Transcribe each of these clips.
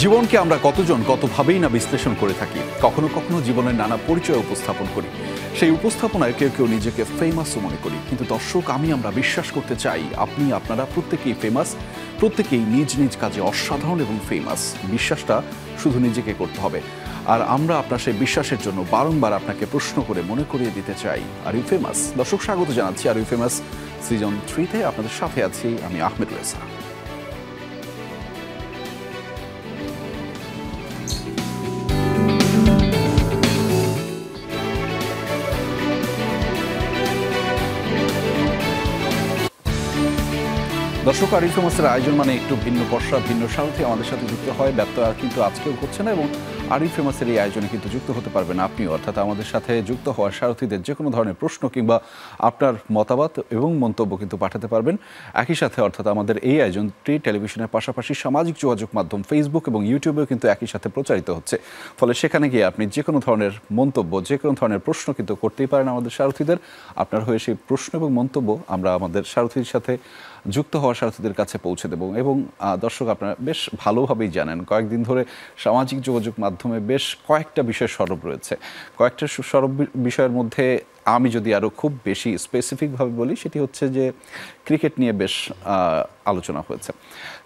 জীবনকে আমরা কতজন কতভাবেই না বিশ্লেষণ করে থাকি, কখনো কখনো জীবনের নানা পরিচয় উপস্থাপন করি। সেই উপস্থাপনায় কেউ কেউ নিজেকে ফেমাসও মনে করি, কিন্তু দর্শক আমরা বিশ্বাস করতে চাই আপনি আপনারা প্রত্যেকেই ফেমাস, প্রত্যেকেই নিজ নিজ কাজে অসাধারণ এবং ফেমাস। বিশ্বাসটা শুধু নিজেকে করতে হবে, আর আমরা আপনার সেই বিশ্বাসের জন্য বারংবার আপনাকে প্রশ্ন করে মনে করিয়ে দিতে চাই আর ইউ ফেমাস। দর্শক স্বাগত জানাচ্ছি আর ইউ ফেমাস সিজন 3-তে। আপনাদের সাথে আছি আমি আহমেদ রেজা। দর্শক, আর ইউ ফেমাসের আয়োজন মানে একটু ভিন্ন পর্ষা, ভিন্ন সারথি আমাদের সাথে যুক্ত হয়। ব্যর্থ আর কিন্তু আজকেও করছে না, এবং আর ইউ ফেমাসের এই আয়োজনে কিন্তু যুক্ত হতে পারবেন আপনিও। অর্থাৎ আমাদের সাথে যুক্ত হওয়ার সারথীদের যে কোনো ধরনের প্রশ্ন কিংবা আপনার মতামত এবং মন্তব্য কিন্তু পাঠাতে পারবেন একই সাথে। অর্থাৎ আমাদের এই আয়োজনটি টেলিভিশনের পাশাপাশি সামাজিক যোগাযোগ মাধ্যম ফেসবুক এবং ইউটিউবেও কিন্তু একই সাথে প্রচারিত হচ্ছে। ফলে সেখানে গিয়ে আপনি যে কোনো ধরনের মন্তব্য, যে কোনো ধরনের প্রশ্ন কিন্তু করতেই পারেন আমাদের সারথীদের। আপনার হয়ে সেই প্রশ্ন এবং মন্তব্য আমরা আমাদের সারথীর সাথে যুক্ত হওয়া সারথীদের কাছে পৌঁছে দেব। এবং দর্শক, আপনারা বেশ ভালোভাবেই জানেন কয়েকদিন ধরে সামাজিক যোগাযোগ মাধ্যমে বেশ কয়েকটা বিষয় সরব রয়েছে। কয়েকটা সরব বিষয়ের মধ্যে আমি যদি আরও খুব বেশি স্পেসিফিকভাবে বলি, সেটি হচ্ছে যে ক্রিকেট নিয়ে বেশ আলোচনা হয়েছে।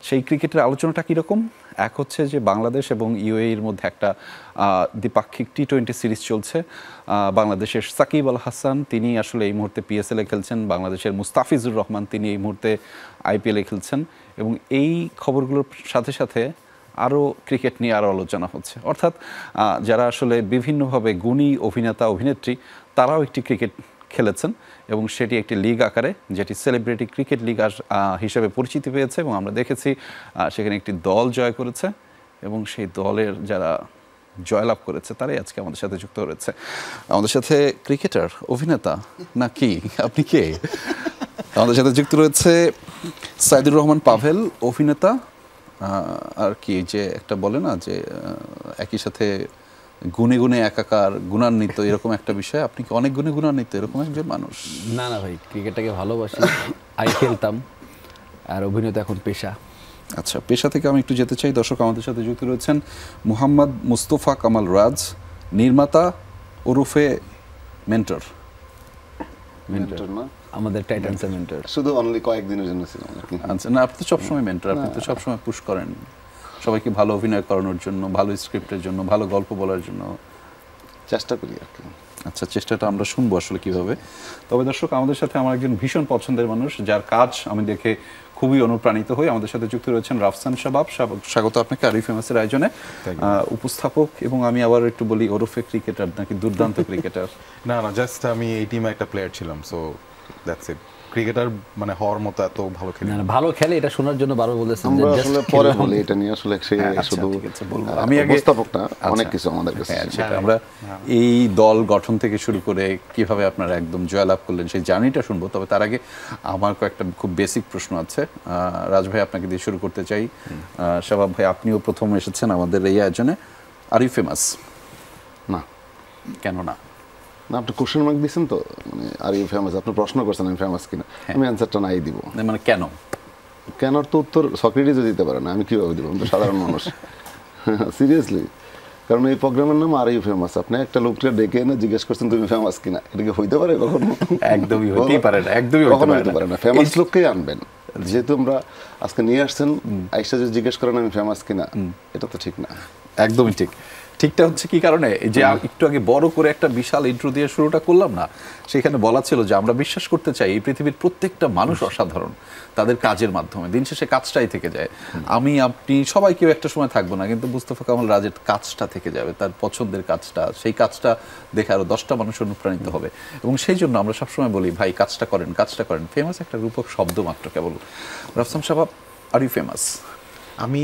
সেই ক্রিকেটের আলোচনাটা কীরকম? এক হচ্ছে যে বাংলাদেশ এবং ইউএইর মধ্যে একটা দ্বিপাক্ষিক টি-20 সিরিজ চলছে। বাংলাদেশের সাকিব আল হাসান তিনি আসলে এই মুহূর্তে পিএসএলে খেলছেন, বাংলাদেশের মুস্তাফিজুর রহমান তিনি এই মুহূর্তে আইপিএলে খেলছেন, এবং এই খবরগুলোর সাথে সাথে আরও ক্রিকেট নিয়ে আরও আলোচনা হচ্ছে। অর্থাৎ যারা আসলে বিভিন্নভাবে গুণী অভিনেতা অভিনেত্রী তারাও একটি ক্রিকেট খেলেছেন, এবং সেটি একটি লিগ আকারে, যেটি সেলিব্রিটি ক্রিকেট লিগ হিসেবে পরিচিতি পেয়েছে। এবং আমরা দেখেছি সেখানে একটি দল জয় করেছে, এবং সেই দলের যারা জয়লাভ করেছে তারাই আজকে আমাদের সাথে যুক্ত হয়েছে। আমাদের সাথে ক্রিকেটার, অভিনেতা না কি, আপনি কে? আমাদের সাথে যুক্ত রয়েছে সাইদুর রহমান পাভেল, অভিনেতা, আর কি যে একটা বলে না যে একই সাথে গুণে গুণে একাকার, গুণান্বিত, এরকম একটা বিষয়। আপনি কি অনেক গুণে গুণান্বিত এরকম একজন মানুষ? না না ভাই, ক্রিকেটটাকে ভালোবাসি, খেলতাম, আর অভিনেতা এখন পেশা। আচ্ছা, পেশা থেকে আমি একটু যেতে চাই। দর্শক, আমাদের সাথে যুক্ত রয়েছেন মুহাম্মদ মুস্তফা কামাল রাজ, নির্মাতা ওরফে মেন্টর। না, আমাদের টাইটান্সের মেন্টর। শুধু অনলি কয়েকদিনের জন্য ছিলাম। আচ্ছা, না, আপনি তো সবসময় মেন্টর, আপনি তো সবসময় পুশ করেন সবাইকে ভালো অভিনয় করানোর জন্য, ভালো স্ক্রিপ্টের জন্য, ভালো গল্প বলার জন্য। চেষ্টা করি আর কি। আচ্ছা, চেষ্টাটা আমরা শুনবো আসলে কিভাবে। তবে দর্শক, আমাদের সাথে আমার একজন ভীষণ পছন্দের মানুষ, যার কাজ আমি দেখে খুবই অনুপ্রাণিত হই। আমাদের সাথে যুক্ত রয়েছেন রাফসান শাবাব। স্বাগত আপনাকে আর ইউ ফেমাসের আয়োজনে। উপস্থাপক, এবং আমি আবার একটু বলি ওরফে ক্রিকেটার নাকি দুর্দান্ত ক্রিকেটার? না না, জাস্ট আমি এই টিমে একটা প্লেয়ার ছিলাম, সো দ্যাটস ইট। ক্রিকেটার মানে হওয়ার মতো এত ভালো খেলি না। ভালো খেলে এটা শোনার জন্য বারবার বলেছেন। আমরা আসলে পরে বলি এটা নিয়ে, আসলে শুধু আমি আগে উপস্থাপকটা অনেক কিছু আমাদের কাছে। আমরা এই দল গঠন থেকে শুরু করে কিভাবে আপনারা একদম জয়লাভ করলেন সেই জার্নিটা শুনবো। তবে তার আগে আমার কয়েকটা খুব বেসিক প্রশ্ন আছে। রাজ ভাই, আপনাকে দিয়ে শুরু করতে চাই। শাবাব ভাই, আপনিও প্রথম এসেছেন আমাদের এই আয়োজনে। Are you famous? না। কেন না? না, আপনি কোশ্চেন মার্ক দিয়েছেন তো, মানে আর ইউ ফেমাস, আপনি প্রশ্ন করছেন আমি ফেমাস কিনা, আমি অ্যান্সারটা নাই দিব। মানে কেন? কেন তো উত্তর সক্রেটিসও দিতে পারে না, আমি কিভাবে দিব? আমি তো সাধারণ মানুষ। সিরিয়াসলি, কারণ এই প্রোগ্রামের নাম আর ইউ ফেমাস। আপনি একটা লোককে ডেকে এনে জিজ্ঞেস করছেন তুমি ফেমাস কিনা, এটা কি হইতে পারে কখনো? একদমই হইতেই পারে না, একদমই হইতে পারে না। ফেমাস লোককেই আনবেন। যেহেতু আমরা আজকে নিয়ে আসছেন, আইসা যদি জিজ্ঞেস করেন আমি ফেমাস কিনা, এটা তো ঠিক না। একদমই ঠিক। ঠিকটা হচ্ছে কি কারণে, যে একটু আগে বড় করে একটা বিশাল ইন্ট্রো দিয়ে শুরুটা করলাম না, সেখানে বলা ছিল যে আমরা বিশ্বাস করতে চাই এই পৃথিবীর প্রত্যেকটা মানুষ অসাধারণ তাদের কাজের মাধ্যমে। দিন শেষে কাজটাই থেকে যায়। আমি আপনি সবাই কেউ একটা সময় থাকবো না, কিন্তু মুস্তফা কামাল রাজের কাজটা থেকে যাবে, তার পছন্দের কাজটা। সেই কাজটা দেখে আরো 10টা মানুষ অনুপ্রাণিত হবে, এবং সেই জন্য আমরা সবসময় বলি ভাই কাজটা করেন, কাজটা করেন। ফেমাস একটা রূপক শব্দ মাত্র কেবল। রাফসান শাবাব, আর ইউ ফেমাস? আমি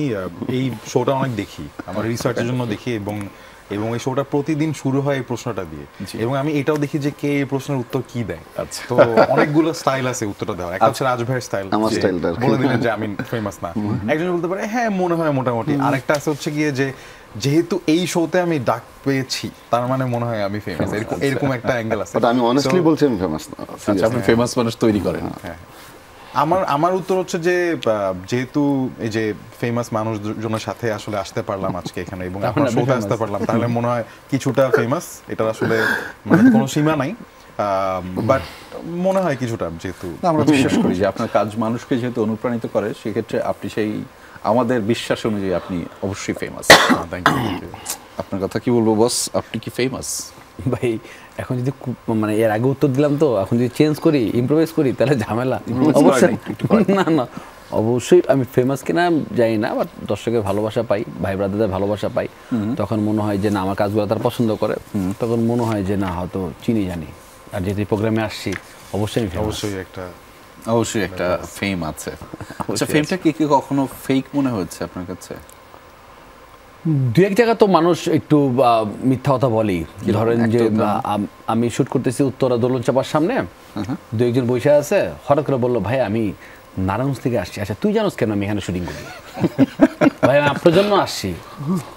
এই শোটা অনেক দেখি, আমার রিসার্চের জন্য দেখি, এবং এই শোটা প্রতিদিন শুরু হয় এই প্রশ্নটা দিয়ে। এবং আমি এটাও দেখি যে কে এই প্রশ্নের উত্তর কি দেয়। তো অনেকগুলো স্টাইল আছে উত্তরটা দেওয়ার। একটা হচ্ছে রাজভাইয়ের স্টাইল, বলে দিলেন যে আমি ফেমাস না। একজন বলতে পারে হ্যাঁ মনে হয় মোটামুটি। আরেকটা আছে হচ্ছে গিয়ে যে যেহেতু এই শোতে আমি ডাক পেয়েছি তার মানে মনে হয় আমি ফেমাস, এরকম একটা অ্যাঙ্গেল আছে। আমি অনেস্টলি বলছি আমি ফেমাস না। আচ্ছা, আপনি ফেমাস মানুষ তৈরি করেন। হ্যাঁ, আমার উত্তর হচ্ছে যে যেহেতু এই যে ফেমাস মানুষজনের সাথে আসলে আসতে পারলাম আজকে এখানে এবং আপনার শোতে আসতে পারলাম, তাহলে মনে হয় কিছুটা ফেমাস, এটার আসলে মানে কোনো সীমা নাই, বাট মনে হয় কিছুটা, যেহেতু আমরা বিশ্বাস করি যে আপনার কাজ মানুষকে যেহেতু অনুপ্রাণিত করে, সেক্ষেত্রে আপনি সেই আমাদের বিশ্বাস অনুযায়ী আপনি অবশ্যই ফেমাস। Thank you. আপনার কথা কি বলবো বস, আপনি কি ফেমাস? ভাই এখন যদি মানে এর আগে উত্তর দিলাম, তো এখন যদি চেঞ্জ করি, ইমপ্রোভাইজ করি, তাহলে ঝামেলা। অবশ্যই না না, অবশ্যই আমি ফেমাস কিনা জানি না, বাট দর্শকের ভালোবাসা পাই, ভাই ব্রাদারদের ভালোবাসা পাই, তখন মনে হয় যে না আমার কাজগুলো তারা পছন্দ করে, তখন মনে হয় যে না হয়তো চিনি জানি, আর যেহেতু প্রোগ্রামে আসছি অবশ্যই অবশ্যই একটা ফেম আছে। আচ্ছা, ফেমটা কি কখনো ফেক মনে হয়েছে আপনার কাছে? দু এক জায়গা তো মানুষ একটু মিথ্যা কথা বলি, ধরেন যে আমি শুট করতেছি উত্তরা দোলন চাপার সামনে, দু একজন বসে আছে, হঠাৎ করে বললো ভাই আমি নারায়ণগঞ্জ থেকে আসছি। আচ্ছা তুই জানোস কেন আমি এখানে শুটিং করি? ভাই আমি আপনার জন্য আসছি।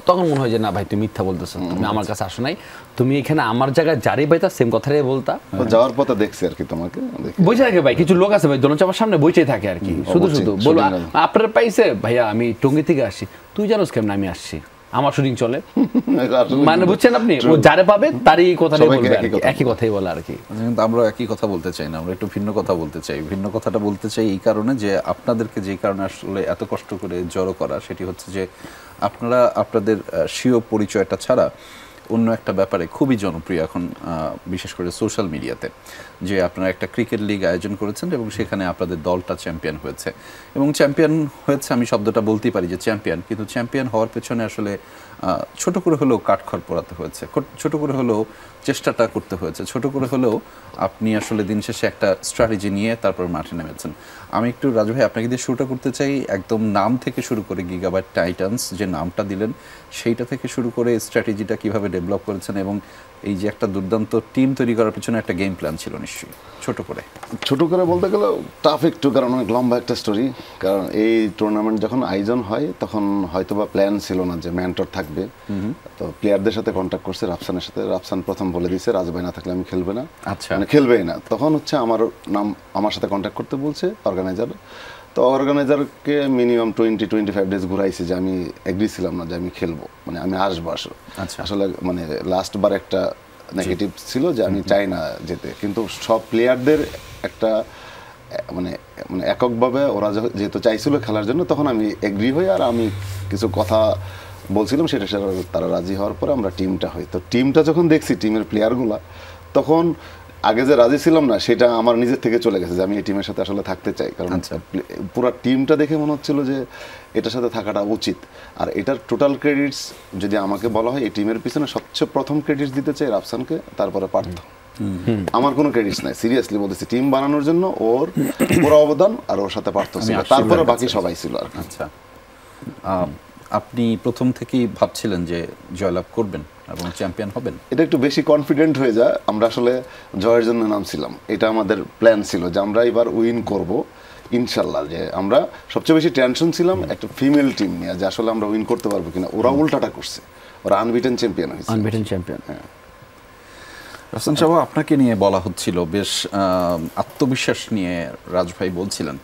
তখন মনে হয় যে না ভাই তুমি মিথ্যা বলতেছো, তুমি আমার কাছে আসো নাই, তুমি এখানে আমার জায়গায় জারি পাইতা সেম কথাটাই বলতা। যাওয়ার পথে দেখছি আর কি তোমাকে বসে থাকে ভাই, কিছু লোক আছে ভাই দোলন চাপার সামনে বসেই থাকে আর কি, শুধু বলবো আপনার পাইছে ভাইয়া আমি টঙ্গী থেকে আসছি, তুই জানোস কেমন আমি আসছি, আমার শুটিং চলে। মানে বুঝছেন আপনি, ও যারে পাবে তারই কথাটাই বলবে, একই কথাই বলে আর কি। কিন্তু আমরা একই কথা বলতে চাই না, আমরা একটু ভিন্ন কথা বলতে চাই। ভিন্ন কথাটা বলতে চাই এই কারণে যে আপনাদেরকে যে কারণে আসলে এত কষ্ট করে জড়ো করা, সেটি হচ্ছে যে আপনারা আপনাদের স্বীয় পরিচয়টা ছাড়া অন্য একটা ব্যাপারে খুবই জনপ্রিয় এখন, বিশেষ করে সোশ্যাল মিডিয়াতে, যে আপনারা একটা ক্রিকেট লিগ আয়োজন করেছেন এবং সেখানে আপনাদের দলটা চ্যাম্পিয়ন হয়েছে। এবং চ্যাম্পিয়ন হয়েছে, আমি শব্দটা বলতেই পারি যে চ্যাম্পিয়ন, কিন্তু চ্যাম্পিয়ন হওয়ার পেছনে আসলে ছোট করে হলেও কাঠখড় পোড়াতে হয়েছে, ছোট করে হলেও চেষ্টাটা করতে হয়েছে, ছোট করে হলেও আপনি আসলে দিন শেষে একটা স্ট্র্যাটেজি নিয়ে তারপর মাঠে নেমেছেন। আমি একটু রাজু ভাই আপনাকে দিয়ে শুরুটা করতে চাই, একদম নাম থেকে শুরু করে গিগাবাইট টাইটান্স যে নামটা দিলেন, সেইটা থেকে শুরু করে স্ট্র্যাটেজিটা কিভাবে ডেভেলপ করেছেন, এবং এই যে একটা দুর্দান্ত টিম তৈরি করার পিছনে একটা গেম প্ল্যান ছিল নিশ্চয়ই। ছোট করে বলতে গেলে টাফ একটু, কারণ অনেক লম্বা একটা স্টোরি। কারণ এই টুর্নামেন্ট যখন আয়োজন হয় তখন হয়তোবা প্ল্যান ছিল না যে মেন্টর থাকবে, তো প্লেয়ারদের সাথে কন্ট্যাক্ট করছে রাফসানের সাথে। রাফসান প্রথম বলে দিয়েছে রাজু ভাই না থাকলে আমি খেলবে না, মানে খেলবেই না। তখন হচ্ছে আমার সাথে কন্ট্যাক্ট করতে বলছে অর্গানাইজার। তো অর্গানাইজারকে মিনিমাম 20-25 ডেজ ঘুরাইছে যে আমি এগ্রি ছিলাম না যে আমি খেলবো, মানে আমি আসবো আসলে মানে লাস্ট বার একটা নেগেটিভ ছিল যে আমি চাই না যেতে। কিন্তু সব প্লেয়ারদের একটা মানে এককভাবে ওরা যেহেতু চাইছিল খেলার জন্য, তখন আমি এগ্রি হই, আর আমি কিছু কথা বলছিলাম, সেটা তারা রাজি হওয়ার পরে আমরা টিমটা হই। তো টিমটা যখন দেখছি, টিমের প্লেয়ারগুলা, তখন আগে যে রাজি ছিলাম না সেটা আমার নিজের থেকে চলে গেছে যে আমি এই টিমের সাথে আসলে থাকতে চাই। কারণ পুরো টিমটা দেখে মনে হচ্ছিল যে এটার সাথে থাকাটা উচিত। আর এটার টোটাল ক্রেডিটস যদি আমাকে বলা হয়, এই টিমের পিছনে সবচেয়ে প্রথম ক্রেডিটস দিতে চাই রাফসানকে, তারপরে পার্থ। আমার কোনো ক্রেডিটস নাই, সিরিয়াসলি বলতেছি। টিম বানানোর জন্য ওর পুরো অবদান, আর ওর সাথে পার্থ ছিল, তারপরে বাকি সবাই ছিল আর। আচ্ছা, আপনি প্রথম থেকেই ভাবছিলেন যে জয়লাভ করবেন এবং চ্যাম্পিয়ন হবেন? এটা একটু বেশি কনফিডেন্ট হয়ে যায়। আমরা আসলে জয়ের জন্য নামছিলাম, এটা আমাদের প্ল্যান ছিল যে আমরা এবার উইন করব ইনশাল্লাহ। যে আমরা সবচেয়ে বেশি টেনশন ছিলাম একটা ফিমেল টিম নিয়ে, যে আসলে আমরা উইন করতে পারবো কিনা। ওরা উল্টাটা করছে, ওরা আনবিটেন চ্যাম্পিয়ন হয়েছে। হ্যাঁ। রাফসান সাহেব, আপনাকে নিয়ে বলা হচ্ছিল, বেশ আত্মবিশ্বাস নিয়ে রাজ ভাই বলছিলেন,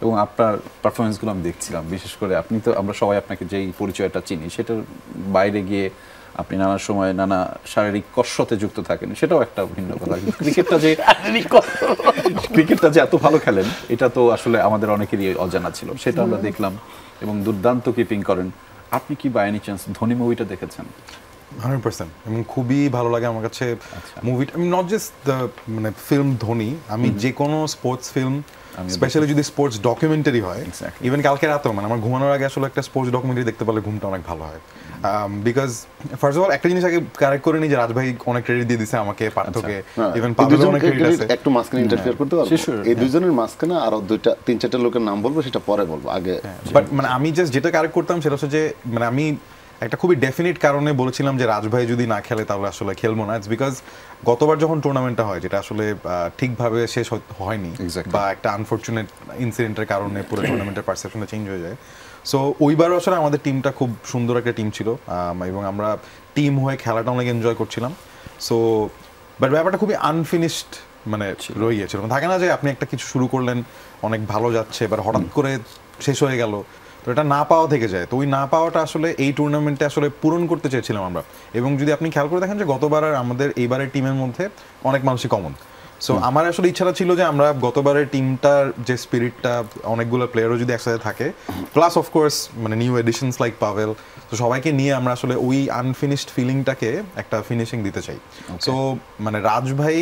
এবং আপনার পারফরমেন্সগুলো আমি দেখছিলাম। বিশেষ করে আপনি তো, আমরা সবাই আপনাকে যেই পরিচয়টা চিনি, সেটার বাইরে গিয়ে আপনি নানা সময় নানা শারীরিক কসরতে যুক্ত থাকেন, সেটাও একটা ভিন্ন কথা। ক্রিকেটটা যে এত ভালো খেলেন, এটা তো আসলে আমাদের অনেকেরই অজানা ছিল, সেটা আমরা দেখলাম। এবং দুর্দান্ত কিপিং করেন। আপনি কি বাই এনি চান্স ধোনি মুভিটা দেখেছেন? 100%, এবং খুবই ভালো লাগে আমার কাছে মুভিটা। আমি নট জাস্ট দ্য মানে ফিল্ম ধোনি, আমি যে কোনো স্পোর্টস ফিল্ম, স্পেশালি যদি স্পোর্টস ডকুমেন্টারি হয়, ইভেন কালকে রাতেও, মানে আমার ঘুমানোর আগে আসলে একটা স্পোর্টস ডকুমেন্টারি দেখতে পারলে ঘুমটা অনেক ভালো হয়। বিকজ ফার্স্ট অফ অল একটা জিনিস আগে কারেক্ট করে নি যে রাজ ভাই অনেক ক্রেডিট দিয়ে দিছে আমাকে, পার্থকে, ইভেন পাবলো অনেক ক্রেডিট আছে। একটু মাঝখানে ইন্টারফেয়ার করতে পারবো? এই দুইজনের মাঝখানে আরো 3-4টা লোকের নাম বলবো, সেটা পরে বলবো, আগে। বাট মানে আমি জাস্ট যেটা কারেক্ট করতাম সেটা হচ্ছে যে, মানে আমি একটা খুবই ডেফিনিট কারণে বলেছিলাম যে রাজ ভাই যদি না খেলে তাহলে আসলে খেলবো না। ইটস বিকজ গতবার যখন টুর্নামেন্টটা হয়, যেটা আসলে ঠিকভাবে শেষ হয়নি, বা একটা আনফরচুনেট ইনসিডেন্টের কারণে পুরো টুর্নামেন্টের পারসেপশনটা চেঞ্জ হয়ে যায়। সো ওইবারও আসলে আমাদের টিমটা খুব সুন্দর একটা টিম ছিল, এবং আমরা টিম হয়ে খেলাটা অনেক এনজয় করছিলাম। সো বাট ব্যাপারটা খুবই আনফিনিশড মানে রয়ে গিয়েছিল। থাকে না যে আপনি একটা কিছু শুরু করলেন, অনেক ভালো যাচ্ছে, এবার হঠাৎ করে শেষ হয়ে গেল, তো এটা না পাওয়া থেকে যায়। তো ওই না পাওয়াটা আসলে এই টুর্নামেন্টে আসলে পূরণ করতে চেয়েছিলাম আমরা। এবং যদি আপনি খেয়াল করে দেখেন যে গতবার আর আমাদের এইবারের টিমের মধ্যে অনেক মানুষই কমন। সো আমার আসলে ইচ্ছাটা ছিল যে আমরা গতবারের টিমটার যে স্পিরিটটা, অনেকগুলো প্লেয়ারও যদি একসাথে থাকে, প্লাস অফকোর্স মানে নিউ এডিশনস লাইক পাভেল, তো সবাইকে নিয়ে আমরা আসলে ওই আনফিনিশড ফিলিংটাকে একটা ফিনিশিং দিতে চাই। সো মানে রাজ ভাই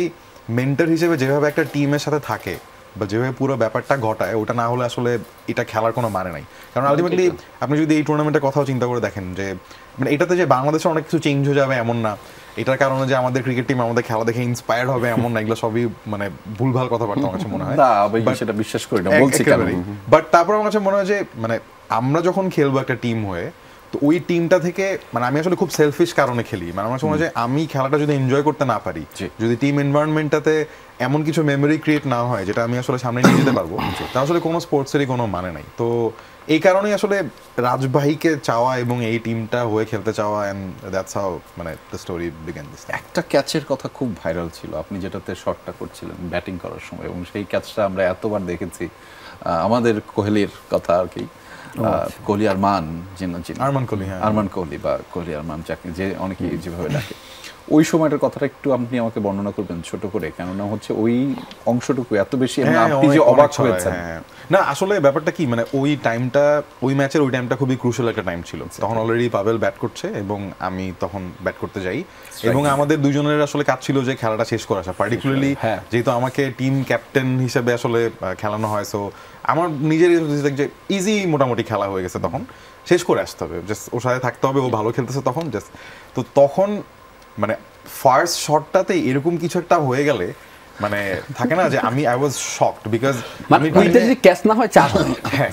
মেন্টর হিসেবে যেভাবে একটা টিমের সাথে থাকে বা যেভাবে পুরো ব্যাপারটা ঘটায়, ওটা না হলে আসলে এটা খেলার কোনো মানে নাই। কারণ আলটিমেটলি আপনি যদি এই টুর্নামেন্টের কথাও চিন্তা করে দেখেন যে মানে এটাতে যে বাংলাদেশে অনেক কিছু চেঞ্জ হয়ে যাবে এমন না, এটার কারণে যে আমাদের ক্রিকেট টিম আমাদের খেলা দেখে ইন্সপায়ার্ড হবে এমন না, এগুলো সবই মানে ভুলভাল কথাবার্তা আমার কাছে মনে হয়। না আমি সেটা বিশ্বাস করি না, বলছি কেন। বাট তারপর আমার কাছে মনে হয় যে মানে আমরা যখন খেলবো একটা টিম হয়ে, তো ওই টিমটা থেকে মানে আমি আসলে খুব সেলফিশ কারণে খেলি, মানে আমার মনে হয় যে আমি খেলাটা যদি এনজয় করতে না পারি, যদি টিম এনভায়রনমেন্টটাতে এমন কিছু মেমোরি ক্রিয়েট না হয় যেটা আমি আসলে সামনে নিয়ে যেতে পারবো, তা আসলে কোনো স্পোর্টসেরই কোনো মানে নাই। তো এই কারণেই আসলে রাজভাইকে চাওয়া এবং এই টিমটা হয়ে খেলতে চাওয়া, এন্ড দ্যাটস হাউ মানে দ্য স্টোরি বিগিন দিস। একটা ক্যাচের কথা খুব ভাইরাল ছিল, আপনি যেটাতে শটটা করছিলেন ব্যাটিং করার সময়, এবং সেই ক্যাচটা আমরা এতবার দেখেছি। আমাদের কোহলির কথা আর কি, কোহলি আরমান, আরমান কোহলি বা কোহলি আরমান, যাকে যে অনেকেই যেভাবে ডাকে, ওই সময়টার কথাটা একটু আপনি আমাকে বর্ণনা করবেন ছোট করে, কেননা হচ্ছে ওই অংশটুকু এত বেশি আপনি যে অবাক হয়েছেন। না আসলে ব্যাপারটা কি, মানে ওই টাইমটা, ওই ম্যাচের ওই টাইমটা খুবই ক্রুশাল একটা টাইম ছিল। তখন অলরেডি পাভেল ব্যাট করছে এবং আমি তখন ব্যাট করতে যাই, এবং আমাদের দুজনের আসলে কাজ ছিল যে খেলাটা শেষ করে আসা। পার্টিকুলারলি যেহেতু আমাকে টিম ক্যাপ্টেন হিসেবে আসলে খেলানো হয়, সো আমার নিজের যে ইজি মোটামুটি খেলা হয়ে গেছে, তখন শেষ করে আসতে হবে, জাস্ট ওর সাথে থাকতে হবে, ও ভালো খেলতেছে তখন জাস্ট। তো তখন মানে ফার্স্ট শটটাতে এরকম কিছু একটা হয়ে গেলে মানে থাকে না যে আমি আই ওয়াজ শকড, বিকজ মানে ওইটা যদি ক্যাচ না হয় চার হয়, হ্যাঁ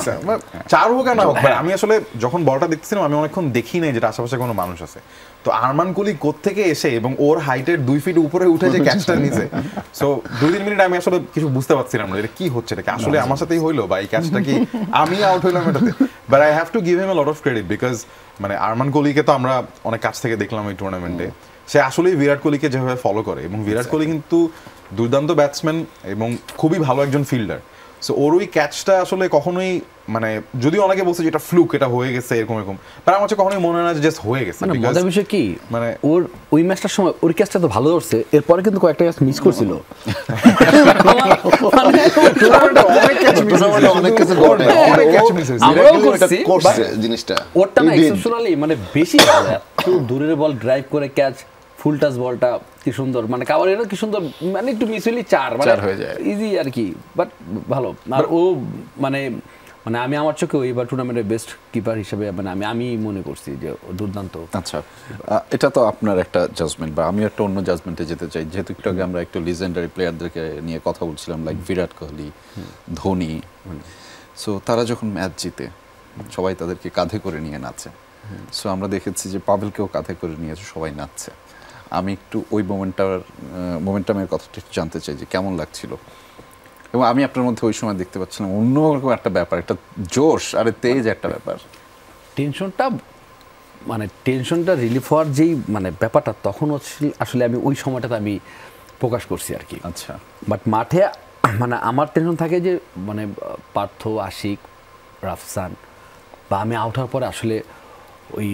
চার হোক না হোক, আমি আসলে যখন বলটা দেখতেছিলাম আমি অনেকক্ষণ দেখি নাই যেটা আশেপাশে কোনো মানুষ আছে। তো আরমান কোহলি কোত্থেকে এসে এবং ওর হাইটের 2 ফিট উপরে উঠে যে ক্যাচটা নিছে, সো 2-3 মিনিট আমি আসলে কিছু বুঝতে পারছিলাম না এটা কি হচ্ছে, এটা আসলে আমার সাথেই হইলো বা এই ক্যাচটা কি আমি আউট হইলাম এটাতে। But I have to give him a lot of credit, because মানে আরমান কোহলিকে তো আমরা অনেক কাছ থেকে দেখলাম এই টুর্নামেন্টে, সে আসলেই বিরাট কোহলিকে যেভাবে ফলো করে, এবং বিরাট কোহলি কিন্তু দুর্দান্ত ব্যাটসম্যান এবং খুবই ভালো একজন ফিল্ডার। সো ওর ওই ক্যাচটা আসলে কখনোই মানে, যদিও অনেকে বলছে যে এটা ফ্লুক, এটা হয়ে গেছে এরকম, বাট আমার কাছে কখনোই মনে হয় না যে জাস্ট হয়ে গেছে। মানে মজার বিষয় কি, মানে ওর ওই ম্যাচটার সময় ওর ক্যাচটা তো ভালো ধরছে, এরপরে কিন্তু কয়েকটা ক্যাচ মিস করছিল। ওরটা না এক্সেপশনালি মানে বেশি ভালো, এত দূরের বল ড্রাইভ করে ক্যাচ, ফুল টাচ বলটা কি সুন্দর, মানে কাভারেরও কি সুন্দর, মানে একটু মিস হইলে চার হয়ে যায়, ইজি আর কি, বাট ভালো। আর ও মানে মানে আমি আমার চোখে এইবার টুর্নামেন্টের বেস্ট কিপার হিসেবে মানে আমি মনে করছি যে দুর্দান্ত। আচ্ছা, এটা তো আপনার একটা জাজমেন্ট, বা আমি একটা অন্য জাজমেন্টে যেতে চাই, যেহেতু একটু আগে আমরা একটু লিজেন্ডারি প্লেয়ারদেরকে নিয়ে কথা বলছিলাম, লাইক বিরাট কোহলি, ধোনি। সো তারা যখন ম্যাচ জিতে সবাই তাদেরকে কাঁধে করে নিয়ে নাচে। সো আমরা দেখেছি যে পাভেলকেও কাঁধে করে নিয়ে সবাই নাচছে। আমি একটু ওই মোমেন্টামের কথাটা একটু জানতে চাই যে কেমন লাগছিল, এবং আমি আপনার মধ্যে ওই সময় দেখতে পাচ্ছিলাম অন্যরকম একটা ব্যাপার, একটা জোশ আর তেজ একটা ব্যাপার, টেনশনটা রিলিফ হওয়ার যেই মানে ব্যাপারটা তখন আসলে আমি ওই সময়টাতে আমি প্রকাশ করছি আর কি। আচ্ছা, বাট মাঠে মানে আমার টেনশন থাকে যে মানে পার্থ, আশিক, রাফসান বা আমি আউট হওয়ার পরে আসলে ওই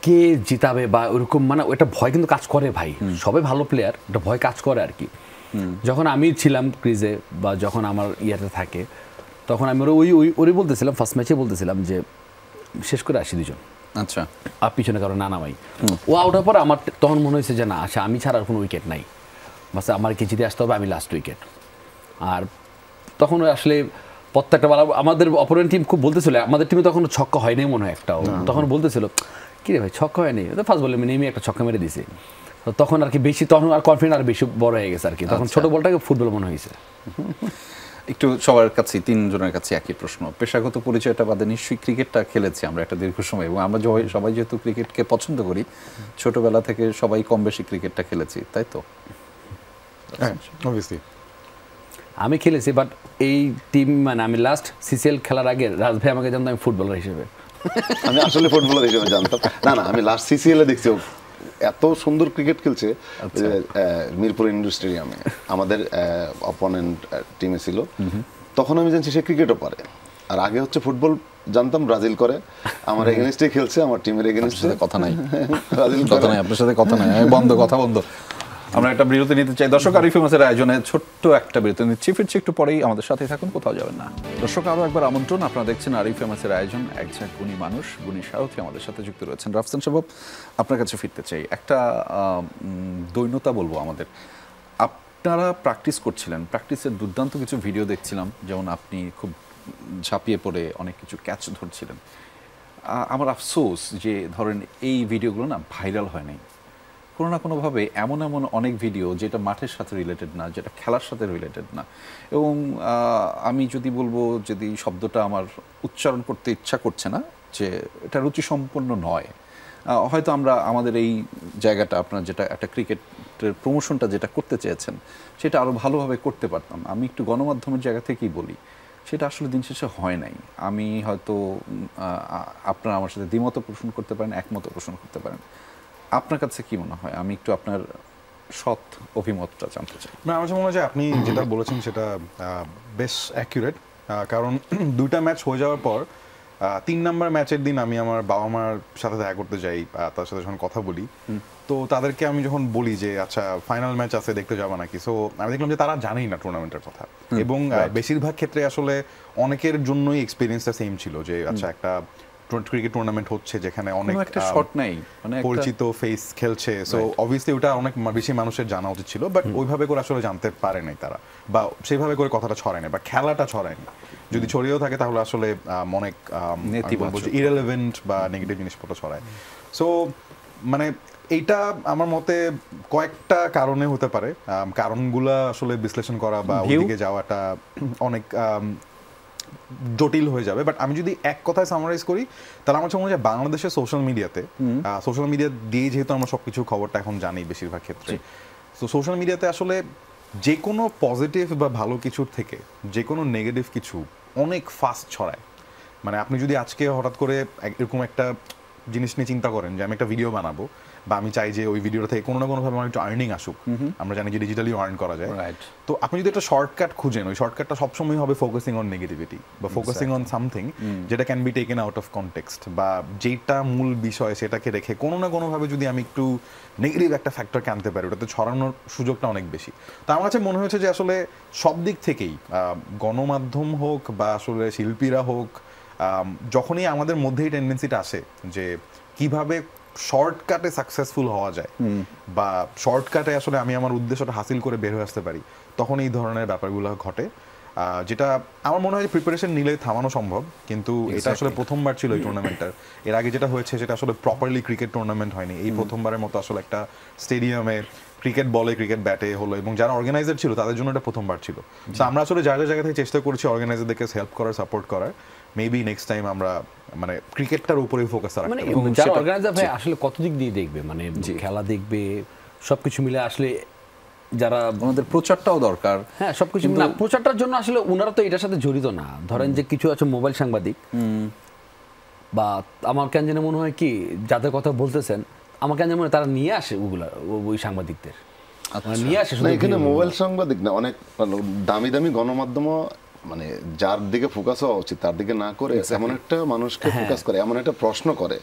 কে জিতাবে বা ওরকম, মানে ওটা ভয় কিন্তু কাজ করে ভাই, সবাই ভালো প্লেয়ার, ওটা ভয় কাজ করে আর কি। যখন আমি ছিলাম ক্রিজে বা যখন আমার ইয়াতে থাকে, তখন আমি ওরই বলতেছিলাম, ফার্স্ট ম্যাচে বলতেছিলাম যে শেষ করে আসি দুজন, আচ্ছা আর পিছনে কারো না নামাই। ও আউট হওয়ার পরে আমার তখন মনে হয়েছে যে না, আচ্ছা আমি ছাড়া আর কোনো উইকেট নাই, বাস আমার কে জিতে আসতে হবে, আমি লাস্ট উইকেট। আর তখন আসলে প্রত্যেকটা বল আমাদের অপোনেন্ট টিম খুব বলতেছিল, আমাদের টিমে তখন ছক্কা হয়নি মনে হয় একটাও, তখন বলতেছিল কী রে ভাই ছক্কা হয়নি, তো ফার্স্ট বলে নেমে একটা ছক্কা মেরে দিয়েছি। তখন আর কি বেশি, তখন আর কনফিডেন্স আর বেশি বড় হয়ে গেছে আর কি, তখন ছোট বলটাকে ফুটবল মনে হয়েছে। একটু সবার কাছে, তিনজনের কাছে একই প্রশ্ন, পেশাগত পরিচয়টা বাদে নিশ্চয়ই ক্রিকেটটা খেলেছি আমরা একটা দীর্ঘ সময়, এবং আমরা সবাই যেহেতু ক্রিকেটকে পছন্দ করি, ছোটবেলা থেকে সবাই কম বেশি ক্রিকেটটা খেলেছি, তাই তো? আমি খেলেছি, বাট এই টিম মানে আমি লাস্ট সিসিএল খেলার আগে রাজ ভাই আমাকে জানতো আমি ফুটবলার হিসেবে। আমি আসলে ফুটবলার হিসেবে জানতাম না, আমি লাস্ট সিসিএল এ দেখছি এত সুন্দর ক্রিকেট খেলছে যে মিরপুর ইন্ডোর স্টেডিয়ামে আমাদের অপোনেন্ট টিমে ছিল, তখন আমি জানছি সে ক্রিকেটও পারে। আর আগে হচ্ছে ফুটবল জানতাম ব্রাজিল করে, আমার এগেনস্টে খেলছে, আমার টিমের এগেনস্টে কথা নাই, কথা নাই আপনার সাথে, কথা নাই, বন্ধ, কথা বন্ধ। আমরা একটা বিরতি নিতে চাই দর্শক, আরিফ ফেমাসের আয়োজনে ছোট্ট একটা বিরতি নিচ্ছি, ফিরছি একটু পরেই, আমাদের সাথেই থাকুন, কোথাও যাবেন না। দর্শক আরও একবার আমন্ত্রণ, আপনারা দেখছেন আরিফ ফেমাসের আয়োজন, একজন গুণী মানুষ, গুণী সারথি আমাদের সাথে যুক্ত রয়েছেন। রাফসান সাহেব, আপনার কাছে ফিরতে চাই, একটা দৈন্যতা বলবো আমাদের। আপনারা প্র্যাকটিস করছিলেন, প্র্যাকটিসের দুর্দান্ত কিছু ভিডিও দেখছিলাম, যেমন আপনি খুব ঝাঁপিয়ে পড়ে অনেক কিছু ক্যাচ ধরছিলেন। আমার আফসোস যে ধরেন এই ভিডিওগুলো না ভাইরাল হয় নাই। কোনো না কোনোভাবে এমন এমন অনেক ভিডিও যেটা মাঠের সাথে রিলেটেড না, যেটা খেলার সাথে রিলেটেড না, এবং আমি যদি বলবো, যদি শব্দটা আমার উচ্চারণ করতে ইচ্ছা করছে না, যে এটা রুচিসম্পন্ন নয়। হয়তো আমরা আমাদের এই জায়গাটা, আপনার যেটা একটা ক্রিকেটের প্রমোশনটা যেটা করতে চেয়েছেন, সেটা আরও ভালোভাবে করতে পারতাম। আমি একটু গণমাধ্যমের জায়গা থেকেই বলি, সেটা আসলে দিন শেষে হয় নাই। আমি হয়তো, আপনারা আমার সাথে দ্বিমত পোষণ করতে পারেন, একমত পোষণ করতে পারেন, আপনার কাছে কি মনে হয়? আমি একটু আপনার সৎ অভিমতটা জানতে চাই। না, আমার মনে হয় যে আপনি যেটা বলেছেন সেটা বেশ অ্যাকুরেট, কারণ 2টা ম্যাচ হয়ে যাওয়ার পর 3 নাম্বার ম্যাচের দিন আমি আমার বাবা মার সাথে দেখা করতে যাই, তার সাথে যখন কথা বলি, তো তাদেরকে আমি যখন বলি যে আচ্ছা ফাইনাল ম্যাচ আছে, দেখতে যাবো নাকি, সো আমি দেখলাম যে তারা জানেই না টুর্নামেন্টের কথা, এবং বেশিরভাগ ক্ষেত্রে আসলে অনেকের জন্যই এক্সপিরিয়েন্সটা সেম ছিল, যে আচ্ছা একটা ক্রিকেট টুর্নামেন্ট হচ্ছে যেখানে অনেক পরিচিত ফেস খেলছে, সো অবভিয়াসলি ওটা অনেক বেশি মানুষের জানা উচিত ছিল, বাট ওইভাবে করে আসলে জানতে পারে নাই তারা, বা সেইভাবে করে কথাটা ছড়ায়নি বা খেলাটা ছড়ায়নি। যদি ছড়িয়েও থাকে তাহলে আসলে অনেক ইরেলেভেন্ট বা নেগেটিভ জিনিসপত্র ছড়ায়। সো মানে এইটা আমার মতে কয়েকটা কারণে হতে পারে, কারণগুলা আসলে বিশ্লেষণ করা বা ওইদিকে যাওয়াটা অনেক জটিল হয়ে যাবে, বাট আমি যদি এক কথায় সামারাইজ করি তাহলে আমার মনে হয় বাংলাদেশের সোশ্যাল মিডিয়া দিয়ে যেহেতু আমরা সবকিছু খবরটা এখন জানি বেশিরভাগ ক্ষেত্রে, তো সোশ্যাল মিডিয়াতে আসলে যে কোনো পজিটিভ বা ভালো কিছুর থেকে যে কোনো নেগেটিভ কিছু অনেক ফাস্ট ছড়ায়। মানে আপনি যদি আজকে হঠাৎ করে এরকম একটা জিনিস নিয়ে চিন্তা করেন যে আমি একটা ভিডিও বানাবো, বা আমি চাই যে ওই ভিডিওটা থেকে কোনো না কোনোভাবে আমার একটু আর্নিং আসুক, আমরা জানি যে ডিজিটালি আর্ন করা যায়, তো আপনি যদি একটা শর্টকাট খুঁজেন, ওই শর্টকাটটা সবসময় হবে ফোকাসিং অন নেগেটিভিটি বা ফোকাসিং অন সামথিং যেটা can be taken out of context, বা যেটা মূল বিষয় সেটাকে রেখে কোনো না কোনোভাবে যদি আমি একটু নেগেটিভ একটা ফ্যাক্টরকে আনতে পারি, ওটাতে ছড়ানোর সুযোগটা অনেক বেশি। তো আমার কাছে মনে হয়েছে যে আসলে সব দিক থেকেই, গণমাধ্যম হোক বা আসলে শিল্পীরা হোক, যখনই আমাদের মধ্যেই টেন্ডেন্সিটা আসে যে কিভাবে শর্টকাটে সাকসেসফুল হওয়া যায়, বা শর্টকাটে আসলে আমি আমার উদ্দেশ্যটা হাসিল করে বের হয়ে আসতে পারি, তখন এই ধরনের ব্যাপারগুলো ঘটে, যেটা আমার মনে হয় প্রিপারেশন নিলে থামানো সম্ভব। কিন্তু এটা আসলে প্রথমবার ছিল এই টুর্নামেন্টটার। এর আগে যেটা হয়েছে সেটা আসলে প্রপারলি ক্রিকেট টুর্নামেন্ট হয়নি, এই প্রথমবারের মতো আসলে একটা স্টেডিয়ামে ক্রিকেট বলে ক্রিকেট ব্যাটে হলো, এবং যারা অর্গানাইজার ছিল তাদের জন্য এটা প্রথমবার ছিল। তো আমরা আসলে যার জায়গা থেকে চেষ্টা করছি অর্গানাইজারদেরকে হেল্প করার, সাপোর্ট করার। মেবি নেক্সট টাইম আমরা মানে ক্রিকেটটার উপরে ফোকাস রাখতে মানে যারা অর্গানাইজার ভাই আসলে কত দিক দিয়ে দেখবে, মানে খেলা দেখবে, সবকিছু মিলে আসলে যারা ওনাদের প্রচারটাও দরকার। হ্যাঁ, সবকিছু না, প্রচারটার জন্য আসলে ওনারা তো এটার সাথে জড়িত না। ধরেন যে কিছু আছে মোবাইল সাংবাদিক, বা আমার কেন জানে মনে হয় কি যাদের কথা বলতেছেন, আমার কেন মনে হয় তারা নিয়ে আসে ওগুলা, ওই সাংবাদিকদের নিয়ে আসে। এখানে মোবাইল সাংবাদিক না, অনেক দামি দামি গণমাধ্যম মানে যার দিকে ফোকাস হওয়া উচিত তার দিকে না করে এমন একটা মানুষকে ফোকাস করে, এমন একটা প্রশ্ন করে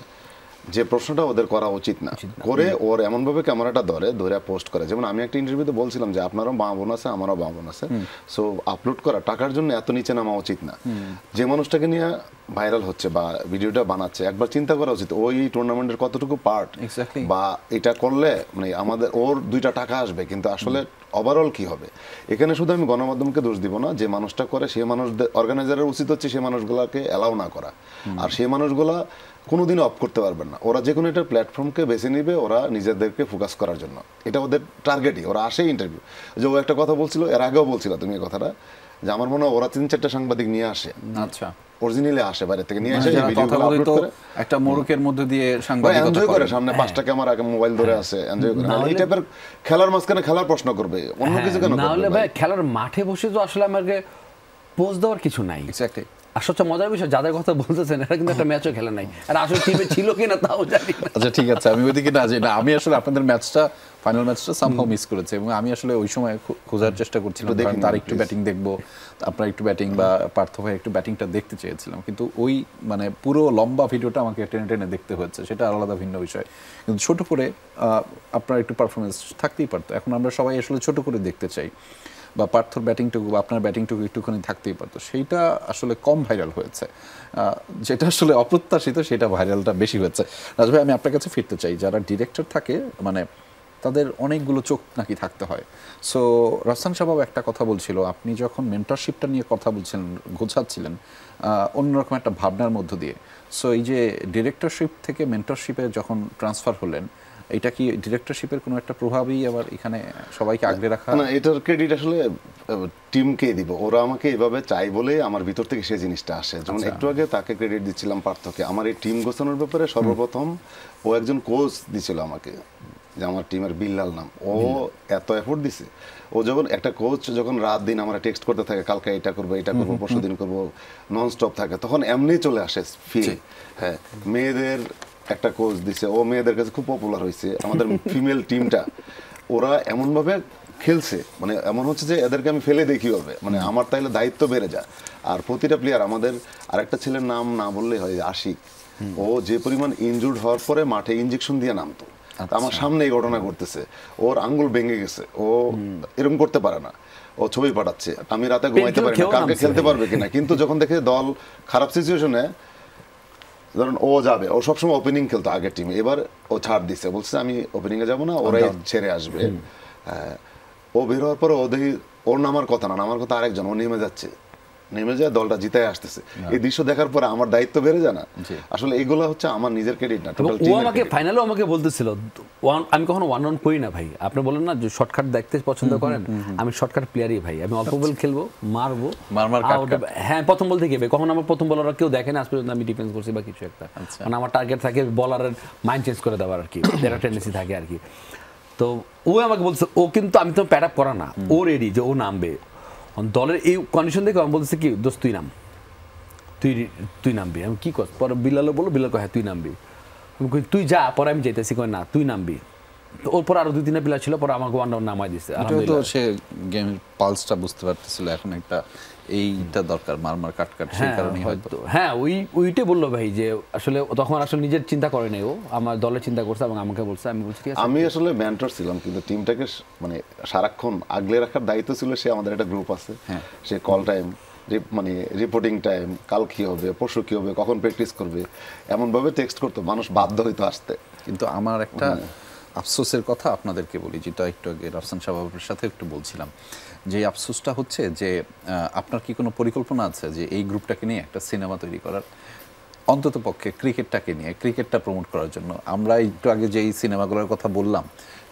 যে প্রশ্নটা ওদের করা উচিত না করে, ওর এমনভাবে ক্যামেরাটা ধরে পোস্ট করে। যেমন আমি একটা ইন্টারভিউতে বলছিলাম যে আপনারও মা বোন আছে, আমারও মা বোন আছে, সো আপলোড করা টাকার জন্য এত নিচে নামা উচিত না। যে মানুষটাকে নিয়ে ভাইরাল হচ্ছে বা ভিডিওটা বানাচ্ছে, একবার চিন্তা করা উচিত ওই টুর্নামেন্টের কতটুকু পার্ট, বা এটা করলে মানে আমাদের ওর 2টা টাকা আসবে, কিন্তু আসলে ওভারঅল কি হবে। এখানে শুধু আমি গণমাধ্যমকে দোষ দিব না, যে মানুষটা করে সে মানুষদের, অর্গানাইজারের উচিত হচ্ছে সে মানুষগুলোকে অ্যালাউ না করা, আর সেই মানুষগুলা কোনোদিনও অফ করতে পারবেন না। ওরা যে কোনো একটা প্ল্যাটফর্মকে বেছে নিবে ওরা নিজেদেরকে ফোকাস করার জন্য, এটা ওদের টার্গেটই। ওরা আসে ইন্টারভিউ, যে ও একটা কথা বলছিল এর আগেও বলছিল তুমি এই কথাটা, যে আমার মনে হয় ওরা 3-4টা সাংবাদিক নিয়ে আসে, আচ্ছা অরিজিনালি আসে বাইরে থেকে নিয়ে আসে, একটা মোড়কের মধ্যে দিয়ে সাংবাদিকতা এনজয় করে, সামনে 5টা ক্যামেরা মোবাইল ধরে আছে, এনজয় করে। এই টাইপের খেলার মাঝখানে খেলার প্রশ্ন করবে, অন্য কিছু কেন করবে? না হলে ভাই খেলার মাঠে বসে তো আসলে আমাকে পোজ দেওয়ার কিছু নাই। এক্স্যাক্টলি। আর সবচেয়ে মজার বিষয় যাদের কথা বলতেছেন এরা কিন্তু একটা ম্যাচও খেলে নাই, আর আসলে টিমে ছিল কিনা তাও জানি না। আচ্ছা ঠিক আছে, আমি ওইদিকে না যাই না, আমি আসলে আপনাদের ম্যাচটা ফাইনাল ম্যাচটা সামহাও মিস করেছে এবং আমি আসলে ওই সময় খোঁজার চেষ্টা করছিলাম কারণ তার একটু ব্যাটিং দেখবো, আপনার একটু ব্যাটিং বা পার্থ ভাই একটু ব্যাটিংটা দেখতে চেয়েছিলাম, কিন্তু ওই মানে পুরো লম্বা ভিডিওটা আমাকে টেনে টেনে দেখতে হয়েছে, সেটা আলাদা ভিন্ন বিষয়। কিন্তু ছোট করে আপনার একটু পারফরমেন্স থাকতেই পারতো, এখন আমরা সবাই আসলে ছোট করে দেখতে চাই, বা পার্থর ব্যাটিংটুকু বা আপনার ব্যাটিংটুকু একটুখানি থাকতেই পারতো, সেইটা আসলে কম ভাইরাল হয়েছে, যেটা আসলে অপ্রত্যাশিত সেটা ভাইরালটা বেশি হয়েছে। রাজ ভাই, আমি আপনার কাছে ফিরতে চাই, যারা ডিরেক্টর থাকে মানে তাদের অনেকগুলো চোখ নাকি থাকতে হয়। সো রাফসান সাহেব একটা কথা বলছিল, আপনি যখন মেন্টরশিপটা নিয়ে কথা বলছিলেন, গোছাচ্ছিলেন অন্যরকম একটা ভাবনার মধ্য দিয়ে, সো এই যে ডিরেক্টরশিপ থেকে মেন্টরশিপে যখন ট্রান্সফার হলেন, এটা কি ডিরেক্টরশিপের কোনো একটা প্রভাবই আবার এখানে সবাইকে আগলে রাখা? না, এটার ক্রেডিট আসলে টিমকে দিব, ওরা আমাকে এভাবে চাই বলে আমার ভিতর থেকে সেই জিনিসটা আসে। যেমন একটু আগে তাকে ক্রেডিট দিচ্ছিলাম পার্থকে, আমার এই টিম গোছানোর ব্যাপারে সর্বপ্রথম ও একজন কোচ দিছিল আমাকে, যে আমার টিমের বিল্লাল নাম, ও এত এফোর্ট দিছে। ও যখন একটা কোচ যখন রাত দিন আমরা টেক্সট করতে থাকে, কালকে এটা করবো এটা করবো পরশু দিন করবো, নন স্টপ থাকে, তখন এমনি চলে আসে ফিল। হ্যাঁ, মেয়েদের একটা কোচ দিছে, ও মেয়েদের কাছে খুব পপুলার হয়েছে। আমাদের ফিমেল টিমটা ওরা এমনভাবে খেলছে, মানে এমন হচ্ছে যে এদেরকে আমি ফেলে দেখি হবে, মানে আমার তাইলে দায়িত্ব বেড়ে যায়। আর প্রতিটা প্লেয়ার, আমাদের আরেকটা ছেলের নাম না বললেই হয়, আশিক, ও যে পরিমাণ ইনজুর্ড হওয়ার পরে মাঠে ইনজেকশন দিয়ে নামতো, আমার সামনে এই ঘটনা ঘটতেছে, ওর আঙ্গুল ভেঙে গেছে, ও এরকম করতে পারে না, ও ছবি পাঠাচ্ছে, আমি রাতে ঘুমাইতে পারি না কালকে খেলতে পারবে কিনা। কিন্তু যখন দেখে দল খারাপ সিচুয়েশনে, ধরুন ও যাবে, ও সবসময় ওপেনিং খেলতো আগের টিমে, এবার ও ছাড় দিচ্ছে, বলছে আমি ওপেনিংয়ে যাবো না, ওরাই ছেড়ে আসবে। ও বের হওয়ার পরে ও দেখি ওর নামার কথা না, নামার কথা আরেকজন, ও নেমে যাচ্ছে, নেমে যায়, দলটা জিতে আসতেছে। এই দৃশ্য দেখার পরে আমার দায়িত্ব বেড়ে যায় না। আসলে এগুলো হচ্ছে আমার নিজের ক্রেডিট না, টোটাল টিমের। ও আমাকে ফাইনালেও আমাকে বলতেছিল, আমি কখনো ওয়ান অন করি না ভাই, আপনি বলেন না যে শর্টকাট দেখতে পছন্দ করেন, আমি শর্টকাট প্লেয়ারই ভাই, আমি অল্প বল খেলবো, মারবো, হ্যাঁ প্রথম বল থেকে কখন আমার প্রথম বলাররা কেউ দেখে না আজ পর্যন্ত আমি ডিফেন্স করছি বা কিছু একটা, মানে আমার টার্গেট থাকে বলারের মাইন্ড চেঞ্জ করে দেওয়ার আর কি, একটা টেন্ডেন্সি থাকে আর কি। তো ও আমাকে বলছে, ও কিন্তু আমি তো প্যাড আপ করা না, ও রেডি যে ও নামবে দলের এই কন্ডিশন দেখে। আমি বলতেছি কি দোস্ত তুই নাম, তুই নামবি। আমি কি কর, পরে বিলালও বললো, বিলাল হ্যাঁ তুই নামবি, আমি কই তুই যা, পরে আমি যাইতেছি, কই না তুই নামবি। তো ওর পর আরো 2-3 প্লেয়ার ছিল, পরে আমাকে ওয়ান ডাউন নামাই দিচ্ছে। তো সে গেমের পালসটা বুঝতে পারতেছিল, এখন একটা এইটা দরকার, মারমার কাটকাট, সেই কারণেই হয়তো। হ্যাঁ ওইটাই বললো ভাই, যে আসলে তখন আসলে নিজের চিন্তা করে নাই, ও আমার দলের চিন্তা করছে এবং আমাকে বলছে। আমি বলছি ঠিক আছে, আমি আসলে মেন্টর ছিলাম, কিন্তু টিমটাকে মানে সারাক্ষণ আগলে রাখার দায়িত্ব ছিল। সে আমাদের একটা গ্রুপ আছে, সে কল টাইম, মানে রিপোর্টিং টাইম, কাল কি হবে, পরশু কি হবে, কখন প্র্যাকটিস করবে, এমনভাবে টেক্সট করতো, মানুষ বাধ্য হইতো আসতে। কিন্তু আমার একটা আফসোসের কথা আপনাদেরকে বলি, যেটা একটু আগে রাফসান সাহেবের সাথে একটু বলছিলাম, যে আফসোসটা হচ্ছে যে আপনার কি কোনো পরিকল্পনা আছে যে এই গ্রুপটাকে নিয়ে একটা সিনেমা তৈরি করার, অন্তত পক্ষে ক্রিকেটটাকে নিয়ে, ক্রিকেটটা প্রমোট করার জন্য? আমরা একটু আগে যেই সিনেমাগুলোর কথা বললাম,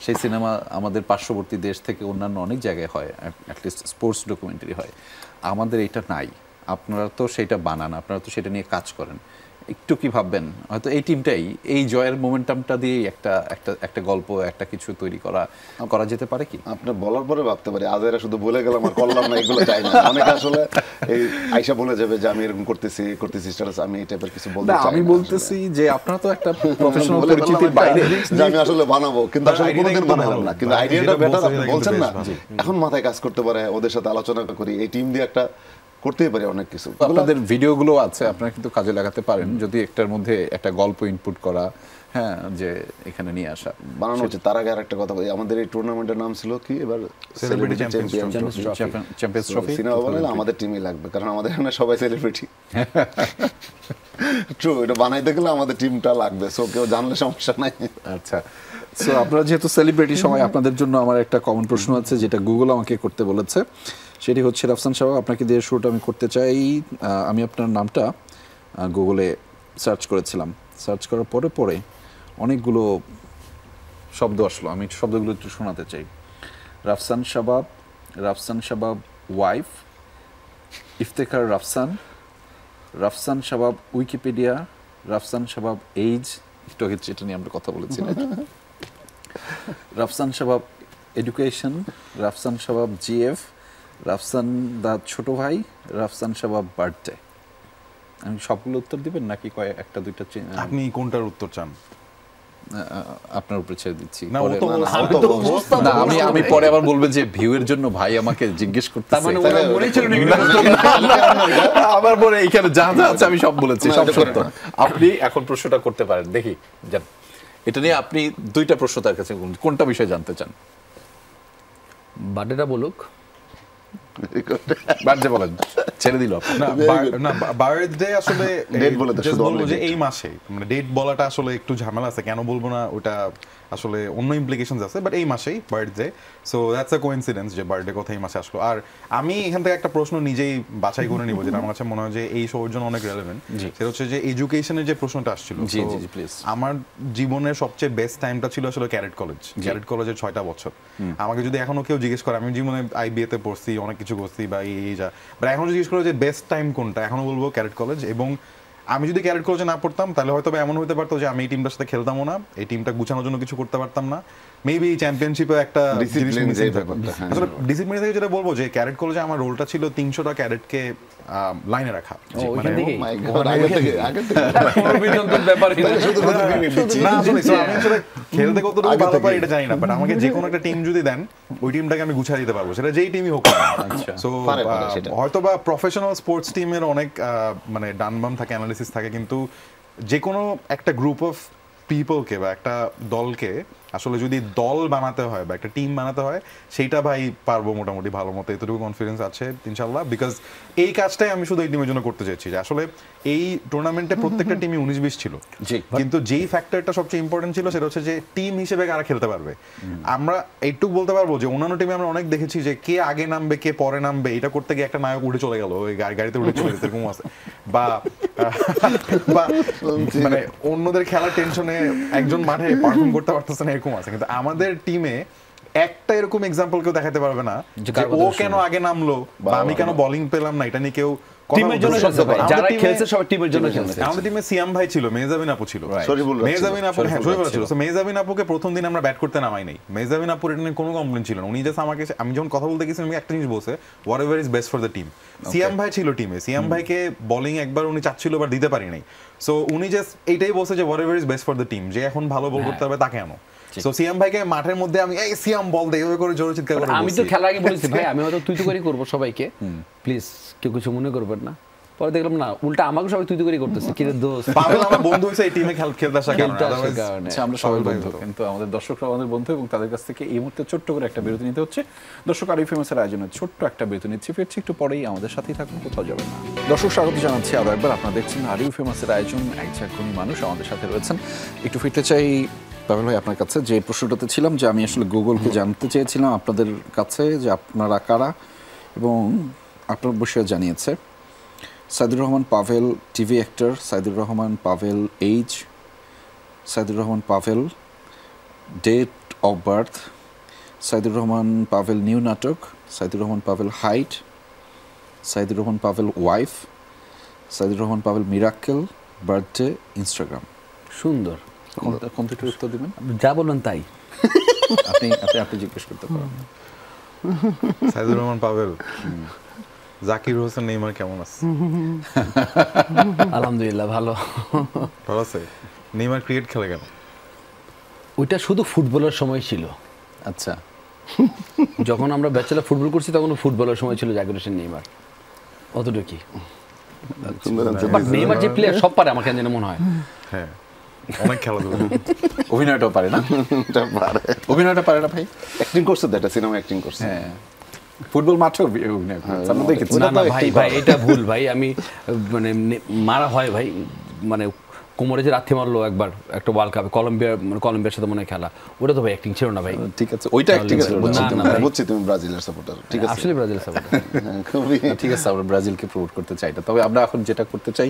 সেই সিনেমা আমাদের পার্শ্ববর্তী দেশ থেকে অন্যান্য অনেক জায়গায় হয়, অ্যাটলিস্ট স্পোর্টস ডকুমেন্টারি হয়, আমাদের এটা নাই। আপনারা তো সেটা বানান, আপনারা তো সেটা নিয়ে কাজ করেন, একটু কি ভাববেন হয়তো এই টিমটাই এই জয়ের মোমেন্টামটা দিয়ে একটা গল্প, একটা কিছু তৈরি করা যেতে পারে কি? আপনি বলার পরে ভাবতে পারি, আজেরা শুধু বলে গেলাম আর করলাম না, এগুলো চাই না। অনেকে আসলে এই আইসা বলে যাবে যে আমি এরকম করতেছি স্ট্যাটাস, আমি এই টাইপের কিছু বলতে চাই না। আমি বলতেছি যে আপনারা তো একটা প্রফেশনাল পরিচিতির বাইরে, যে আমি আসলে বানাবো, কিন্তু আসলে কোনোদিন বানালাম না। কিন্তু আইডিয়াটা বেটার, আপনি বলছেন না, এখন মাথায় কাজ করতে পারে, ওদের সাথে আলোচনা করি, এই টিম দিয়ে একটা করতেই পারে অনেক কিছু। আপনাদের ভিডিওগুলো আছে, আপনারা কিন্তু কাজে লাগাতে পারেন, যদি একটার মধ্যে একটা গল্প ইনপুট করা, হ্যাঁ, যে এখানে নিয়ে আসা বানানো হচ্ছে। তার আগে আরেকটা কথা বলি, আমাদের এই টুর্নামেন্টের নাম ছিল কি এবার, সেলিব্রিটি চ্যাম্পিয়ন্স ট্রফি। সিনেমা বানালে আমাদের টিমই লাগবে, কারণ আমাদের এখানে সবাই সেলিব্রিটি। ট্রু, এটা বানাইতে গেলে আমাদের টিমটা লাগবে, সো কেউ জানলে সমস্যা নাই। আচ্ছা, সো আপনারা যেহেতু সেলিব্রিটি সবাই, আপনাদের জন্য আমার একটা কমন প্রশ্ন আছে, যেটা গুগল আমাকে করতে বলেছে, সেটি হচ্ছে রাফসান সাহেব, আপনাকে দিয়ে শুরুটা আমি করতে চাই। আমি আপনার নামটা গুগলে সার্চ করেছিলাম, সার্চ করার পরে অনেকগুলো শব্দ আসলো, আমি শব্দগুলো একটু শোনাতে চাই। রাফসান শাবাব ওয়াইফ, ইফতেখার রাফসান শাবাব উইকিপিডিয়া, রাফসান শাবাব এইজ, একটু আগে এটা নিয়ে আমরা কথা বলেছি, রাফসান শাবাব এডুকেশন, রাফসান শাবাব জিএফ, রাফসান দা ছোট ভাই, রাফসান শাবাব বার্থডে। আমি সবগুলো উত্তর দিবেন নাকি একটা দুইটা আপনি কোনটার উত্তর চান? আপনার উপরে ছেড়ে দিচ্ছি। না, ও তো না, আমি পরে আবার বলবেন যে ভিউ এর জন্য ভাই আমাকে জিজ্ঞেস করতে, তার মানে ওরা মনেই ছিল আবার পরে এইখানে যা যা আছে আমি সব বলেছি, সব সত্য। আপনি এখন প্রশ্নটা করতে পারেন, দেখি যান। এটা নিয়ে আপনি দুইটা প্রশ্ন তার কাছে করুন। কোনটা বিষয় জানতে চান? বার্থডেটা বলুক। বার্থডে বলেন, ছেড়ে দিল। না, বার্থডে আসলে Date বলে দাও, just শুধু বলবো only যে date। এই মাসে, মানে ডেট বলাটা আসলে একটু ঝামেলা আছে, কেন বলবো না ওটা আসলে অন্য ইমপ্লিকেশনস আছে, বাট এই মাসেই birthday, so that's a coincidence যে বার্থডে কথা এই মাসে আসলো। আর আমি এখান থেকে একটা প্রশ্ন নিজেই বাছাই করে নিব, যেটা আমার কাছে মনে হয় যে এই শোর জন্য অনেক রেলেভেন্ট। সেটা হচ্ছে যে এডুকেশনের যে প্রশ্নটা আসছিল। জি, জি, জি, প্লিজ। আমার জীবনের সবচেয়ে বেস্ট টাইমটা ছিল আসলে ক্যারেট কলেজ। ক্যারেট কলেজের 6টা বছর। আমাকে যদি এখনো কেউ জিজ্ঞেস করে, আমি জীবনে আইবিএ তে পড়ছি, অনেক কিছু করছি বা এই যা, বাট এখনো জিজ্ঞেস করে যে বেস্ট টাইম কোনটা, এখনো বলবো ক্যারেট কলেজ। এবং আমি যদি ক্যারেট কলেজে না পড়তাম তাহলে হয়তো এমন হতে পারতো যে আমি এই টিমটার সাথে খেলতামও না, এই টিমটা গুছানোর জন্য কিছু করতে পারতাম না, মেবি চ্যাম্পিয়নশিপে একটা Discipline যে ব্যাপারটা, হ্যাঁ। আসলে ডিসিপ্লিন থেকে যেটা বলবো যে ক্যারেট কলেজে আমার রোলটা ছিল 300টা ক্যাডেটকে লাইনে রাখা। ওইখান থেকেই? My God, আগে থেকে ব্যাপারই না। না, আসলে so আমি আসলে খেলতে কতটুকু ভালো পারি এটা জানি না, বাট আমাকে যে কোনো একটা টিম যদি দেন, ওই টিমটাকে আমি গুছিয়ে দিতে পারবো, সেটা যেই টিমই হোক। সো পারে সেটা। হয়তো বা প্রফেশনাল স্পোর্টস টিমের অনেক মানে ডান বাম থাকে, অ্যানালিসিস থাকে, কিন্তু যে কোনো একটা গ্রুপ অফ পিপলকে বা একটা দলকে আসলে যদি দল বানাতে হয় বা একটা টিম বানাতে হয়, সেইটা ভাই পারবো মোটামুটি ভালো মতো, এতটুকু কনফিডেন্স আছে ইনশাল্লাহ। বিকজ এই কাজটাই আমি শুধু এই টিমের জন্য করতে চাইছি, যে আসলে এই টুর্নামেন্টে প্রত্যেকটা টিমই 19-20 ছিল, কিন্তু যেই ফ্যাক্টরটা সবচেয়ে ইম্পর্টেন্ট ছিল সেটা হচ্ছে যে টিম হিসেবে কারা খেলতে পারবে। আমরা এইটুকু বলতে পারবো যে অন্যান্য টিমে আমরা অনেক দেখেছি যে কে আগে নামবে কে পরে নামবে, এটা করতে গিয়ে একটা নায়ক উঠে চলে গেল, ওই গাড়িতে উঠে চলে গেছে, এরকম আছে। বা মানে অন্যদের খেলার টেনশনে একজন মাঠে পারফর্ম করতে পারতেছে না, এরকম আছে। কিন্তু আমাদের টিমে একটা এরকম এক্সাম্পল কেউ দেখাতে পারবে না যে ও কেন আগে নামলো বা আমি কেন বোলিং পেলাম না, এটা নিয়ে কেউ টিমের জন্য খেলছে ভাই, যারা খেলছে সবাই টিমের জন্য খেলছে। আমাদের টিমে সিয়াম ভাই ছিল, মেহজাবিন আপু ছিল, মেহজাবিন আপু, হ্যাঁ শরীফুল ছিল। সো মেহজাবিন আপুকে প্রথম দিন আমরা ব্যাট করতে নামাই নাই, মেহজাবিন আপুর এটা নিয়ে কোনো কমপ্লেন ছিল না, উনি জাস্ট আমাকে, আমি যখন কথা বলতে গেছি আমি একটা জিনিস বলছে, whatever is best for the team. Siam ভাই ছিল টিমে, সিয়াম ভাইকে বোলিং একবার উনি চাচ্ছিল বাট দিতে পারি নাই, সো উনি জাস্ট এইটাই বলছে যে what ever is best for the team, যে এখন ভালো বল করতে হবে তাকে আনো। সো সিয়াম ভাইকে মাঠের মধ্যে আমি এই সিয়াম বল দে এইভাবে করে জোরে চিৎকার করে, আমি তো খেলার আগে বলেছি ভাই আমি হয়তো তুই তো করে করবো সবাইকে, প্লিজ কেউ কিছু মনে করবেন না। পরে দেখলাম না, উল্টা আমাকে সবাই তুই তো করে করতেছে, কি রে দোস্ত, পাবেল আমার বন্ধু হইছে এই টিমে খেলতে আসার কারণে। আচ্ছা, আমরা সবাই বন্ধু, কিন্তু আমাদের দর্শকরা আমাদের বন্ধু, এবং তাদের কাছ থেকে এই মুহূর্তে ছোট্ট করে একটা বিরতি নিতে হচ্ছে। দর্শক, আরই ফেমাসের আয়োজনে ছোট্ট একটা বিরতি নিচ্ছি, ফিরছি একটু পরেই, আমাদের সাথেই থাকুন, কোথাও যাবেন না। দর্শক, স্বাগত জানাচ্ছি আরো একবার। আপনারা দেখছেন আরই ফেমাসের আয়োজন, একজন গুণী মানুষ আমাদের সাথে রয়েছেন। একটু ফিরতে চাই পাবেল ভাই আপনার কাছে, যে প্রশ্নটাতে ছিলাম যে আমি আসলে গুগলকে জানতে চেয়েছিলাম আপনাদের কাছে যে আপনারা কারা, এবং আপনার বিষয়ে জানিয়েছে Saidur Rahman Pavel TV actor, Saidur Rahman Pavel age, Saidur Rahman Pavel date of birth, Saidur Rahman Pavel new নাটক, Saidur Rahman Pavel height, Saidur Rahman Pavel wife, Saidur Rahman Pavel Mirakkel, birthday, Instagram. সুন্দর। কম্পিউটার উত্তর দিবেন, যা বললেন তাই। আপনি জিজ্ঞেস করতে পারেন। সাইদুর রহমান পাভেল, জাকির হোসেন নেইমার কেমন আছে? আলহামদুলিল্লাহ ভালো। ভালো আছে। নেইমার ক্রিকেট খেলে কেন? ওইটা শুধু ফুটবলের সময় ছিল। আচ্ছা, যখন আমরা ব্যাচেলার ফুটবল করছি তখন ফুটবলের সময় ছিল জাকির হোসেন নেইমার, অতটুকুই। বাট নেইমার যে প্লেয়ার সব পারে আমার কেন যেন মনে হয়। হ্যাঁ, অনেক খেলাধুলা। অভিনয়টাও পারে না? অভিনয়টা পারে না ভাই? অ্যাক্টিং করছে তো, একটা সিনেমা অ্যাক্টিং করছে। হ্যাঁ, ফুটবল মাঠে অভিনয় করছে, আমরা দেখেছি। না না ভাই, ভাই এটা ভুল ভাই, আমি মানে মারা হয় ভাই, মানে কোমরে যে রাত্রি মারলো একবার একটা ওয়ার্ল্ড কাপে, কলম্বিয়ার সাথে মনে হয় খেলা, ওটা তো ভাই অ্যাক্টিং ছিল না ভাই। ঠিক আছে, ওইটা অ্যাক্টিং ছিল না। বুঝছি তুমি ব্রাজিলের সাপোর্টার, ঠিক আছে, আসলে ব্রাজিল সাপোর্টার। খুবই ঠিক আছে, আমরা ব্রাজিলকে প্রমোট করতে চাই না। তবে আমরা এখন যেটা করতে চাই,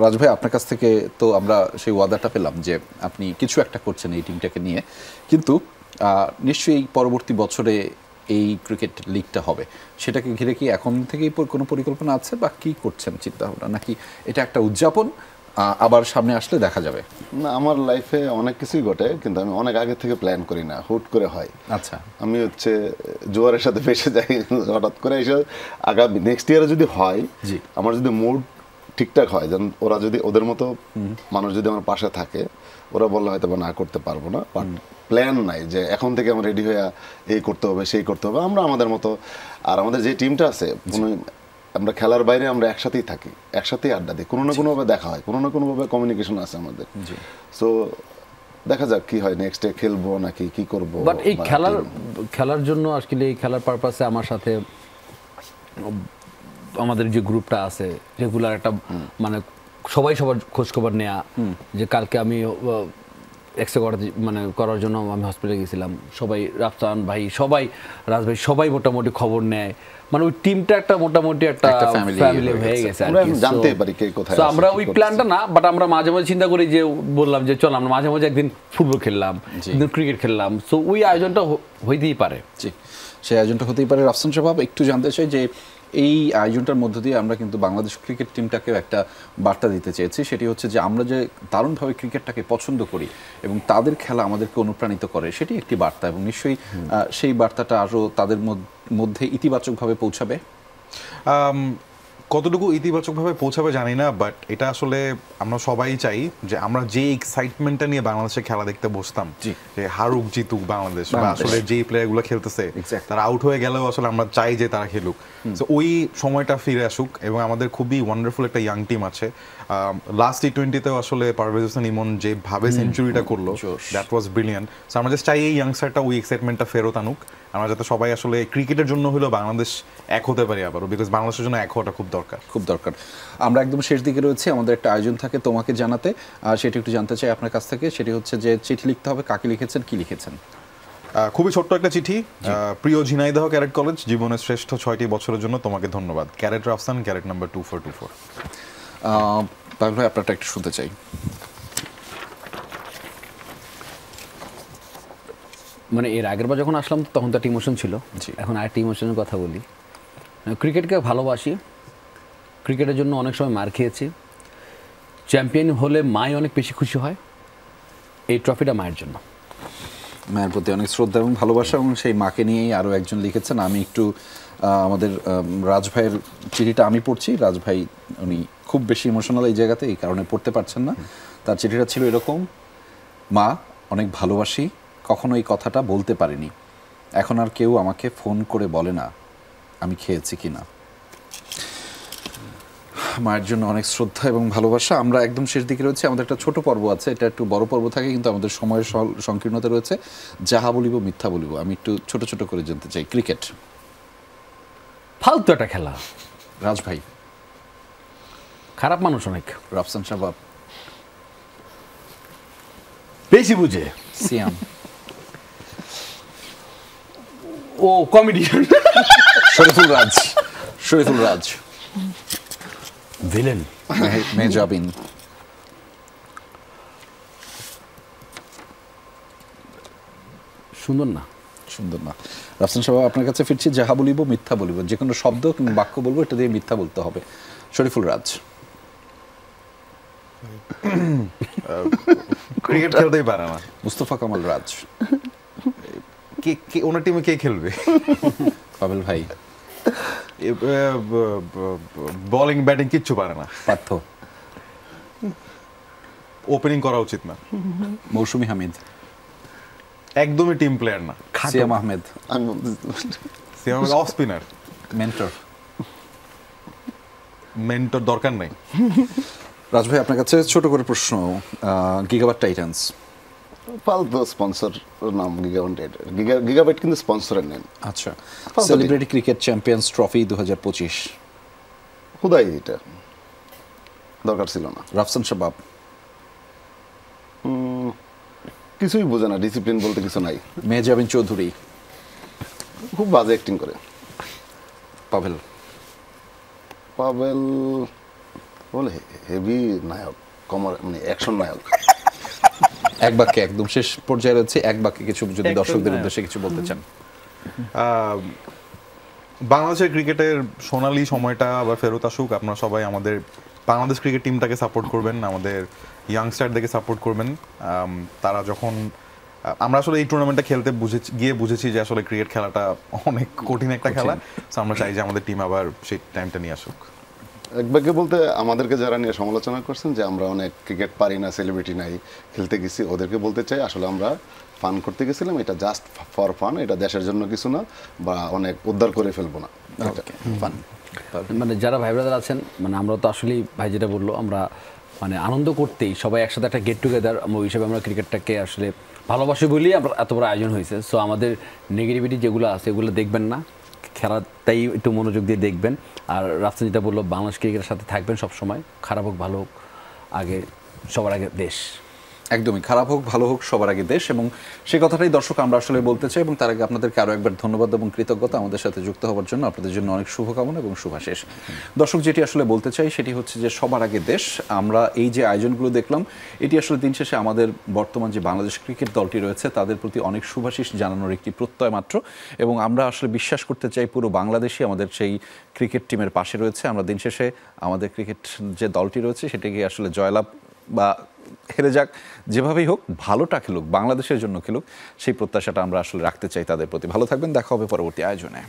রাজ ভাই আপনার কাছ থেকে তো আমরা সেই ওয়াদাটা পেলাম যে আপনি কিছু একটা করছেন এই টিমটাকে নিয়ে, কিন্তু নিশ্চয়ই পরবর্তী বছরে এই ক্রিকেট লিগটা হবে, সেটাকে ঘিরে কি এখন থেকেই কোনো পরিকল্পনা আছে বা কি করছেন চিন্তা ভাবনা, নাকি এটা একটা উদযাপন আবার সামনে আসলে দেখা যাবে? না, আমার লাইফে অনেক কিছুই ঘটে, কিন্তু আমি অনেক আগে থেকে প্ল্যান করি না, হুট করে হয়। আচ্ছা, আমি হচ্ছে জোয়ারের সাথে ফেসে যাই, হঠাৎ করে এসে আগামী নেক্সট ইয়ারে যদি হয়, আমার যদি মুড ঠিকঠাক হয়, যেন ওরা যদি ওদের মতো মানুষ যদি আমার পাশে থাকে, ওরা বললে হয়তো বা না করতে পারবো না, বাট প্ল্যান নাই যে এখন থেকে আমার রেডি হয়ে এই করতে হবে সেই করতে হবে। আমরা আমাদের মতো, আর আমাদের যে টিমটা আছে আমরা খেলার বাইরে আমরা একসাথেই থাকি, একসাথেই আড্ডা দিই, কোনো না কোনোভাবে দেখা হয়, কোনো না কোনোভাবে কমিউনিকেশন আছে আমাদের। সো দেখা যাক কি হয়, নেক্সট ডে খেলবো নাকি কি করবো। বাট এই খেলার জন্য আসলে এই খেলার পারপাসে আমার সাথে আমাদের যে গ্রুপটা আছে রেগুলার একটা মানে সবাই সবার খোঁজখবর নেয়া, যে কালকে আমি এক্সরে করার জন্য আমি হসপিটালে গেছিলাম, সবাই রাফসান ভাই সবাই রাজ ভাই সবাই মোটামুটি খবর নেয়, মানে ওই টিমটা একটা মোটামুটি একটা ফ্যামিলি হয়ে গেছে আর কি। জানতে পারি কে কোথায়। তো আমরা ওই প্ল্যানটা না, বাট আমরা মাঝে মাঝে চিন্তা করি যে বললাম যে চল আমরা মাঝে মাঝে একদিন ফুটবল খেললাম, একদিন ক্রিকেট খেললাম, সো ওই আয়োজনটা হইতেই পারে। জি, সেই আয়োজনটা হতেই পারে। রাফসান শাবাব, একটু জানতে চাই যে এই আয়োজনটার মধ্য দিয়ে আমরা কিন্তু বাংলাদেশ ক্রিকেট টিমটাকেও একটা বার্তা দিতে চেয়েছি, সেটি হচ্ছে যে আমরা যে দারুণভাবে ক্রিকেটটাকে পছন্দ করি এবং তাদের খেলা আমাদেরকে অনুপ্রাণিত করে, সেটি একটি বার্তা, এবং নিশ্চয়ই সেই বার্তাটা আরও তাদের মধ্যে ইতিবাচকভাবে পৌঁছাবে। কতটুকু ইতিবাচকভাবে পৌঁছাবে জানি না, বাট এটা আসলে আমরা সবাই চাই যে আমরা যে এক্সাইটমেন্টটা নিয়ে বাংলাদেশে খেলা দেখতে বসতাম, যে হারুক জিতুক বাংলাদেশ, বা আসলে যেই প্লেয়ারগুলো খেলতেছে তারা আউট হয়ে গেলেও আসলে আমরা চাই যে তারা খেলুক, তো ওই সময়টা ফিরে আসুক। এবং আমাদের খুবই ওয়ান্ডারফুল একটা ইয়াং টিম আছে। লাস্ট টি-20তেও আসলে পারভেজ হোসেন ইমন যেভাবে সেঞ্চুরিটা করলো, দ্যাট ওয়াজ ব্রিলিয়ান্ট। সো আমরা জাস্ট চাই এই ইয়াংস্টারটা ওই এক্সাইটমেন্টটা ফেরত আনুক, আমরা যাতে সবাই আসলে ক্রিকেটের জন্য হলেও বাংলাদেশ এক হতে পারি আবারও, বিকজ বাংলাদেশের জন্য এক হওয়াটা খুব দরকার। আমরা একদম শেষ দিকে রয়েছি, আমাদের একটা আয়োজন থাকে তোমাকে জানাতে, সেটি একটু জানতে চাই আপনার কাছ থেকে। সেটি হচ্ছে যে চিঠি লিখতে হবে, কাকে লিখেছেন, কি লিখেছেন? খুবই ছোট্ট একটা চিঠি। প্রিয় ঝিনাইদহ ক্যারেট কলেজ, জীবনের শ্রেষ্ঠ 6টি বছরের জন্য তোমাকে ধন্যবাদ। ক্যারেট রাফসান, ক্যারেট নাম্বার 2424। তাহলে আপনারটা একটু শুনতে চাই। মানে এর আগের বার যখন আসলাম তখন তো একটা ইমোশন ছিল, এখন আরেকটা ইমোশনের কথা বলি। ক্রিকেটকে ভালোবাসি, ক্রিকেটের জন্য অনেক সময় মার খেয়েছি, চ্যাম্পিয়ন হলে মাই অনেক বেশি খুশি হয়, এই ট্রফিটা মায়ের জন্য। মায়ের প্রতি অনেক শ্রদ্ধা এবং ভালোবাসা, এবং সেই মাকে নিয়েই আরও একজন লিখেছেন। আমি একটু আমাদের রাজ ভাইয়ের চিঠিটা আমি পড়ছি। রাজ ভাই উনি খুব বেশি ইমোশনাল এই জায়গাতে, এই কারণে পড়তে পারছেন না। তার চিঠিটা ছিল এরকম: মা, অনেক ভালোবাসি, কখনো এই কথাটা বলতে পারিনি, এখন আর কেউ আমাকে ফোন করে বলে না আমি খেয়েছি কিনা। মায়ের জন্য অনেক শ্রদ্ধা এবং ভালোবাসা। আমরা একদম শেষ দিকে রয়েছে, আমাদের একটা ছোট পর্ব আছে, এটা একটু বড় পর্ব থাকে কিন্তু আমাদের সময়ের সংকীর্ণতা রয়েছে। যাহা বলিব মিথ্যা বলিব, আমি একটু ছোট ছোট করে জানতে চাই। ক্রিকেট ফালতু একটা খেলা। রাজ ভাই? খারাপ মানুষ অনেক। রাফসান শাবাব? বেশি বুঝে। সিয়াম? ও কমেডিয়ান। শরীফুল রাজ? শরীফুল রাজ ভিলেন। মেজাবিন? সুন্দর না? সুন্দর না। রাফসান শাবাব, আপনার কাছে ফিরছি। যাহা বলিব মিথ্যা বলিব, যে কোনো শব্দ কিংবা বাক্য বলবো, এটা দিয়ে মিথ্যা বলতে হবে। শরীফুল রাজ? ক্রিকেট খেলতেই পারে না। মুস্তফা কামাল রাজ? ওনার টিমে কে খেলবে? পাবেল ভাই? বোলিং ব্যাটিং কিচ্ছু পারে না। পার্থ? ওপেনিং করা উচিত না। মৌসুমী হামিদ? একদমই টিম প্লেয়ার না। Siam Ahmed? Siam Ahmed off spinner. Mentor? Mentor দরকার নাই। রাজ ভাই, আপনার কাছে ছোট করে প্রশ্ন। Gigabyte Titans? ফালতু স্পন্সর নাম গিগাবাইট, কিন্তু স্পন্সরের নেন। আচ্ছা। Celebrity Cricket Champions Trophy 2025? হুদাই এটা দরকার ছিল না। রাফসান শাবাব? কিছুই বোঝে না, ডিসিপ্লিন বলতে কিছু নাই। মেহজাবিন চৌধুরী? খুব বাজে অ্যাক্টিং করে। পাভেল? পাভেল বলে হেভি নায়ক, মানে অ্যাকশন নায়ক। এক বাক্যে, একদম শেষ পর্যায়ে রয়েছে, এক বাক্যে কিছু যদি দর্শকদের উদ্দেশ্যে কিছু বলতে চান। বাংলাদেশের ক্রিকেটের সোনালী সময়টা আবার ফেরত আসুক। আপনারা সবাই আমাদের বাংলাদেশ ক্রিকেট টিমটাকে সাপোর্ট করবেন, আমাদের ইয়াংস্টারদেরকে সাপোর্ট করবেন। তারা যখন আমরা আসলে এই টুর্নামেন্টটা খেলতে বুঝেছি যে আসলে ক্রিকেট খেলাটা অনেক কঠিন একটা খেলা। সো আমরা চাই যে আমাদের টিম আবার সেই টাইমটা নিয়ে আসুক। এক বাক্যে বলতে আমাদেরকে যারা নিয়ে সমালোচনা করছেন যে আমরা অনেক ক্রিকেট পারি না, সেলিব্রিটি নাই, খেলতে গেছি, ওদেরকে বলতে চাই আসলে আমরা ফান করতে গেছিলাম, এটা জাস্ট ফর ফান, এটা দেশের জন্য কিছু না বা অনেক উদ্ধার করে ফেলবো না। ফান মানে যারা ভাই ব্রাদার আছেন, মানে আমরা তো আসলেই ভাই যেটা বললো, আমরা মানে আনন্দ করতেই সবাই একসাথে একটা গেট টুগেদার ওই হিসাবে আমরা ক্রিকেটটাকে আসলে ভালোবাসি বলেই আমরা এত বড় আয়োজন হয়েছে। সো আমাদের নেগেটিভিটি যেগুলো আছে এগুলো দেখবেন না, খেলাটাই একটু মনোযোগ দিয়ে দেখবেন। আর রাফসান যেটা বললো, বাংলাদেশ ক্রিকেটের সাথে থাকবেন সবসময়, খারাপ হোক ভালো হোক, আগে সবার আগে দেশ। একদমই, খারাপ হোক ভালো হোক সবার আগে দেশ, এবং সেই কথাটাই দর্শক আমরা আসলে বলতে চাই। এবং তার আগে আপনাদেরকে আরও একবার ধন্যবাদ এবং কৃতজ্ঞতা আমাদের সাথে যুক্ত হওয়ার জন্য। আপনাদের জন্য অনেক শুভকামনা এবং শুভাশেষ। দর্শক, যেটি আসলে বলতে চাই সেটি হচ্ছে যে সবার আগে দেশ। আমরা এই যে আয়োজনগুলো দেখলাম, এটি আসলে দিন শেষে আমাদের বর্তমান যে বাংলাদেশ ক্রিকেট দলটি রয়েছে তাদের প্রতি অনেক শুভাশিস জানানোর একটি প্রত্যয় মাত্র। এবং আমরা আসলে বিশ্বাস করতে চাই পুরো বাংলাদেশই আমাদের সেই ক্রিকেট টিমের পাশে রয়েছে। আমরা দিন শেষে আমাদের ক্রিকেট যে দলটি রয়েছে সেটাকে আসলে জয়লাভ বা হেরে যাক, যেভাবেই হোক ভালোটা খেলুক, বাংলাদেশের জন্য খেলুক, সেই প্রত্যাশাটা আমরা আসলে রাখতে চাই তাদের প্রতি। ভালো থাকবেন, দেখা হবে পরবর্তী আয়োজনে।